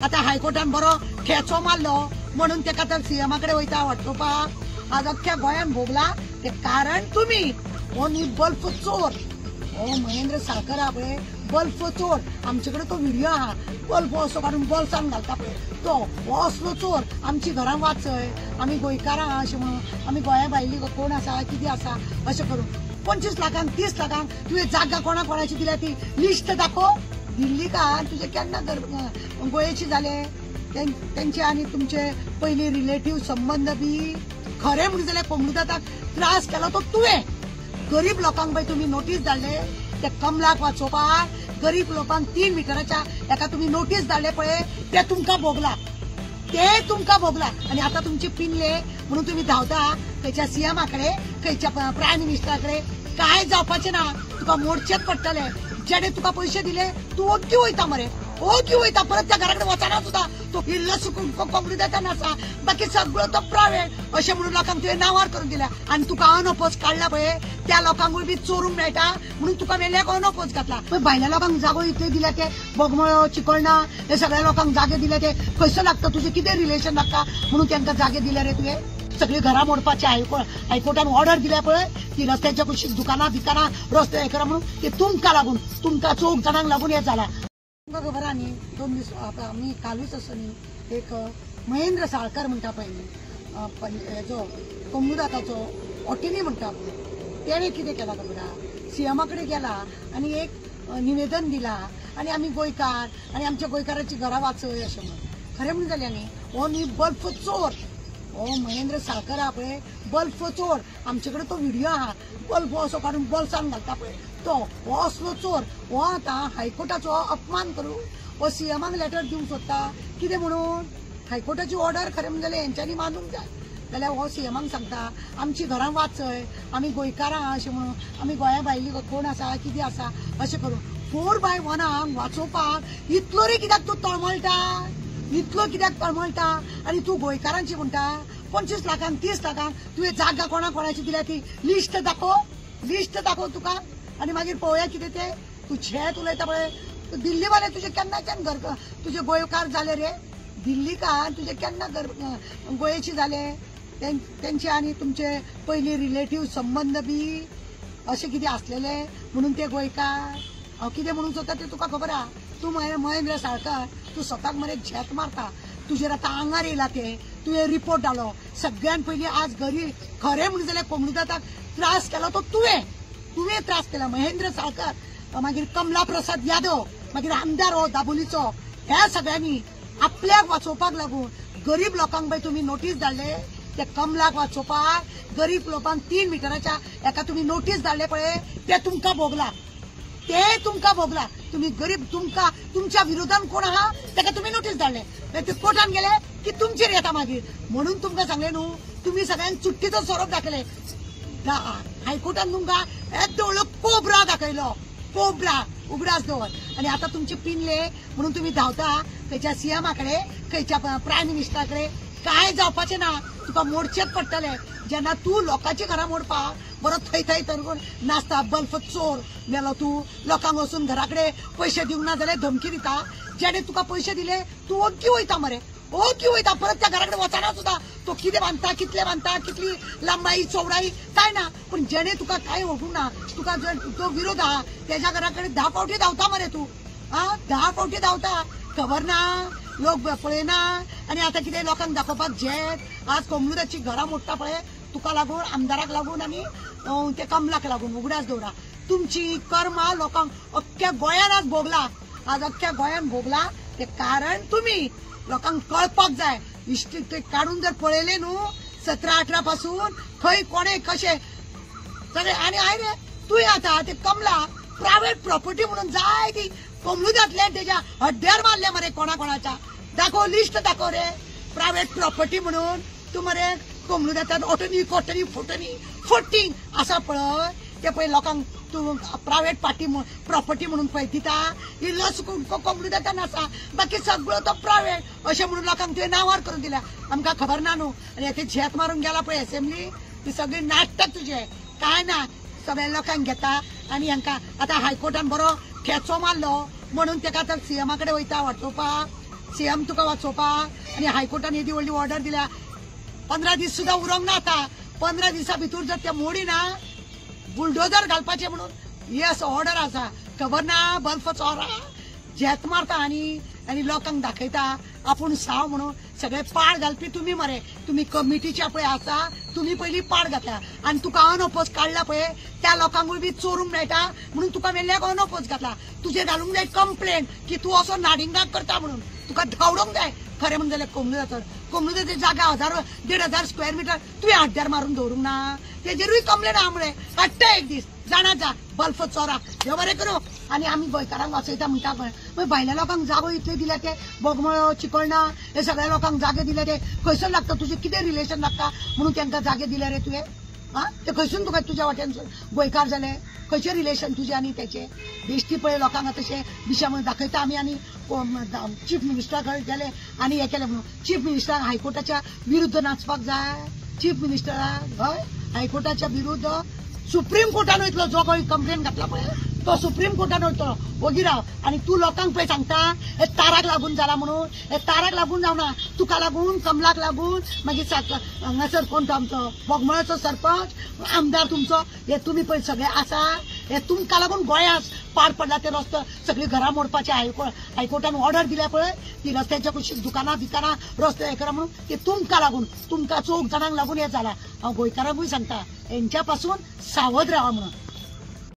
आता हायकोर्टान बरो खेचो मारलो म्हणून तेका तर सीएमाकडे वयता वाटोवपाक। आज अख्ख्या गोंयान भोगला ते कारण तुम्ही हो न्ही बल्फ चोर, हो महेंद्र साळकर हा पळय बल्फ चोर। आमच्याकडे तो व्हिडिओ आहा, बल्फ असो काढून बल्सान घालता पळय तो, हो असलो चोर। आमची घरां वाचय, आमी गोंयकारां अशें म्हणून, आमी गोंया भायली कोण आसा कितें आसा अशें करून 25 लाखांक 30 लाखांक तुवें जागा कोणा कोणाची दिल्या ती लिस्ट दाखव। दिल्ली का तुझे केन्ना गोयेची जाले त्यांचे आणि तुमचे पहिले रिलेटिव्ह संबंध बी खरे म्हणून जाल्यार कोंकणीदाताक त्रास केला तो तुवें। गरीब लोकांक पळय तुम्ही नोटीस धाडले ते कमलाक वाचोवपाक, गरीब लोकांक 3 मिटराच्या एका तुम्ही नोटीस धाडले पळय ते तुमकां भोगला, ते तुमकां भोगला। आणि आता तुमचे पिनले म्हणून तुम्ही धांवता खंयच्या सीएमाकडे, खंयच्या प्रायम मिनिस्टराकडे। काय जावपाचें ना, तुका मोडचेच पडटले। जेणे तुका पैसे दिले तू ओग्गी वयता मरे, ओग्गी वयता परत त्या घराकडे वचना सुद्धा। तो इल्लो सुकून कोंकणी देता नासा, बाकी सगळो तो प्रायवेट अशें म्हणून लोकांक तुवें नांवार करून दिल्या। आणि तुका अनअपोज काढला पळय त्या लोकांकूय बी चोरूंक मेळटा म्हणून तुका वेल्याक अनअपोज घातला। पण भायल्या लोकांक जागो इतले दिले ते बोगमळो चिकळणा हे सगळ्या लोकांक जागे दिले ते खंयसर लागता, तुझे कितें रिलेशन लागता म्हणून तांकां जागे दिले रे तुवें। सगळी घरां मोडपाची हायकोर्टान ऑर्डर दिल्या पळय ती रस्त्याच्या कुशीक दुकानां बिकानां रस्ते हे करा म्हणून ते तुमकां लागून, तुमकां 4 जाणांक लागून हे जाला। तुमकां खबर आहा न्ही 2 दीस आमी कालूच असो न्ही एक महेंद्र साळकर म्हणटा पळय न्ही हेजो कोंकणीदाताचो ओटिनी म्हणटा पळय, तेणे कितें केला खबर आहा, सीएमाकडे गेला आणि एक निवेदन दिला आणि आमी गोंयकार आणि आमच्या गोंयकाराची घरां वाचय अशें म्हणून। खरें म्हणून जाल्यार न्ही हो न्ही बल्फ चोर, हो महेंद्र साळकर हा पळय बल्फ चोर। आमच्याकडे तो व्हिडिओ आहा, बल्फ असो काढून बल्सान घालता पळय तो, हो असलो चोर। हो आता हायकोर्टाचो अपमान करून हो सीएमाक लेटर दिवंक सोदता कितें म्हणून, हायकोर्टाची ऑर्डर खरें म्हणजे जाल्यार हेंच्यांनी मानूंक जाय। जाल्यार हो सीएमाक सांगता आमची घरां वाचय, आमी गोंयकारां अशें म्हणून, आमी गोंया भायली कोण आसा कितें आसा अशें करून 4x1 वाचोवपाक इतलो रे कित्याक तूं तळमळटा, इतलो कित्याक तळमळटा। आणि तू गोंयकारांची म्हणटा 25 लाखांक 30 लाखांक तुवें जागा कोणा कोणाची दिल्या ती लिस्ट दाखव, लिस्ट दाखव तुका। आणि मागीर पळोवया कितें ते तू शेत उलयता पळय। दिल्ली वाले तुजे केन्नाच्यान घर तुजे गोंयकार जाले रे, दिल्ली का तुजे केन्ना गोंयची जाले त्यांचे आणि तुमचे पहिले रिलेटिव्ह संबंध बी असे कितें आसलेले म्हणून ते गोंयकार। हांव कितें म्हणूंक सोदता ते तुका खबर आहा, तू महेंद्र साळकर तू स्वताक मरे झेत मारता, तुजेर आतां आंगार येयला ते तुवें रिपोर्ट धाडलो। सगळ्यान पयलीं आज गरीब खरें म्हणून जाल्यार कोंकणीदाताक त्रास केला तो तुवें त्रास केला महेंद्र साळकर, मागीर कमला प्रसाद यादव, मागीर आमदार हो दाबोलीचो, ह्या सगळ्यांनी आपल्याक वाचोवपाक लागून गरीब लोकांक पळय तुम्ही नोटीस धाडले ते कमलाक वाचोवपाक, गरीब लोकांक 3 मिटराच्या एका तुम्ही नोटीस धाडले पळय ते तुमकां भोगला, ते तुमकां भोगला। तुम्ही गरीब तुमच्या विरोधान कोण आहा ताका तुम्ही नोटीस धाडले, ते कोर्टान गेले की तुमचेर येता मागीर। म्हणून तुमकां सांगले न्हू तुम्ही सगळ्यांक चुट्टीचो स्वरूप दाखयले। हायकोर्टान तुमकां येदो व्हडलो कोबरा दाखयलो, कोबरा उगडास दवर। आणि आता तुमचे पिनले म्हणून तुम्ही धांवता खंयच्या सीएमाकडे, खंयच्या प्रायम मिनिस्टराकडे। काय जावपाचें ना, तुका मोडचेच पडटले। जेन्ना तू लोकांची घरां मोडपाक बरो थंय तरून नाचता बल्फ चोर मेलो तू, लोकांक वचून घराकडे पैसे दिवंक ना जाल्यार धमकी दिता। जेणे तुका पैसे दिले तू ओग्गी वयता मरे, ओग्गी वयता परत त्या घराकडे वचना सुद्धा। तो कितें बांदता, कितले बांदता, कितली लांबाई चौडाई काय ना, पण जेणे तुका काय ओळखूंक ना, तुका जो विरोध आहा त्याच्या घराकडे 10 फावटी धांवता मरे तू, 10 फावटी धांवता। खबर ना, लोक पळयना आणि आता कितें लोकांक दाखोवपाक झेत। आज कोंकणीदाची घरां मोडटा पळय तुका लागून, आमदाराक लागून आणि ते कमलाक लागून उगडास दवरा। तुमची कर्मा लोकांक अख्ख्या गोंयान आज भोगला, आज अख्ख्या गोंयान भोगला ते कारण तुम्ही लोकांक कळपाक जाय। हिस्ट्री ते काढून जर पळयले न्हू 17-18 पासून खंय कोणे कशे सगळे। आणि आय रे तुवें आता ते कमला प्रायव्हेट प्रॉपर्टी म्हणून जाय ती कोंकणीदातल्यान तेज्या हड्ड्यार मारले मरे कोणाच्या। दाखव लिस्ट दाखव रे प्रायव्हेट प्रॉपर्टी म्हणून। तू मरे कोंकणीदातात ओटनी कोटनी फुटनी फोटींग असा पळय ते पळय लोकांक तू प्रायव्हेट प्रॉपर्टी म्हणून पळय दिता। इल्लो सुकून कोंकणी देता नासा, बाकी सगळो तो प्रायव्हेट अशें म्हणून लोकांक तुवें नांवार करून दिल्या। आमकां खबर ना न्हू, आणि ते झेत मारून गेला पळय असेंब्ली ती सगळी नाटक तुझे काय ना, सगळ्या लोकांक घेता आणि हांकां आतां हायकोर्टान बरो खेचो मारलो म्हणून तेका तर सीएमाकडे वयता वाटोवपाक। सीएम तुका वाचोवपा आनी हायकोर्टान येदी व्हडली ऑर्डर दिल्या 15 दीस सुद्धा उरोंक ना आता 15 दिसा भितर जर ते मोडीना बुलडोजर घालपाचे म्हणून येस ऑर्डर आसा खबर ना बल्फ चोरा झेत मारता आनी लोकांक दाखयता आपूण साव म्हणून सगळे पाड घालपी तुम्ही मरे तुम्ही कमिटीच्या पळय आसा तुम्ही पहिली पाड घातल्या आनी तुका अनओपोज काढला पळय त्या लोकांकूय बी चोरूंक मेळटा म्हणून तुका वेल्ल्याक अनओपोज घातला तुझे घालूंक जाय कंप्लेंट की तू असो नाडिंगाक करता म्हणून तुका धांवडोंक जाय खरें म्हणून जाल्यार कोमनुदाची जागा 1000-1500 स्क्वेअर मिटर तुवें आड्ड्यार मारून दवरूंक ना तेजेरूय कंप्लेंट आहा म्हळे काडटा एक दीस जाणा जा बल्फ चोरा देव बरें करूं आनी आमी गोंयकारांक वाचयता म्हणटा पळय भायल्या लोकांक जागो इतले दिल्या ते बोगमळो चिकळणा हे सगळ्या लोकांक जागे दिले ते खंयसून लागता तुजें कितें रिलेशन लागता म्हणून तांकां जागे दिले रे तुवें हा ते खंयसून तुका तुज्या वाट्यान गोंयकार जाले खंयचे रिलेशन तुजे आनी तेचे बेश्टी पळय लोकांक तशें दिशा म्हणून दाखयता आमी आनी चीफ मिनिस्टरा कडेन गेले आनी हें केलें म्हणून चीफ मिनिस्टराक हायकोर्टाच्या विरुद्ध नाचपाक जाय चीफ मिनिस्टराक हय हायकोर्टाच्या विरुद्ध सुप्रीम कोर्टान वयतलो जो कोणी कंप्लेन घातला पळय तो सुप्रीम कोर्टान वयतलो वगिराव आनी तूं लोकांक पळय सांगता हे ताराक लागून जाला म्हणून हे ताराक लागून जावना तुका लागून कमलाक लागून मागीर हांगासर कोण तो आमचो बोगमळाचो सरपंच आमदार तुमचो हे तुमी पळय सगळे आसा हे तुमकां लागून गोंयांत पाड पडला ते रस्तो सगळी घरां मोडपाचे हायकोर्टान ऑर्डर दिल्या पळय ती रस्त्याच्या कशी दुकानां रस्ते हे करा म्हणून ते तुमकां लागून तुमकां 4 जाणांक लागून हे जाला हांव गोंयकारांकूय सांगता हेंच्या पासून सावध राहा म्हणून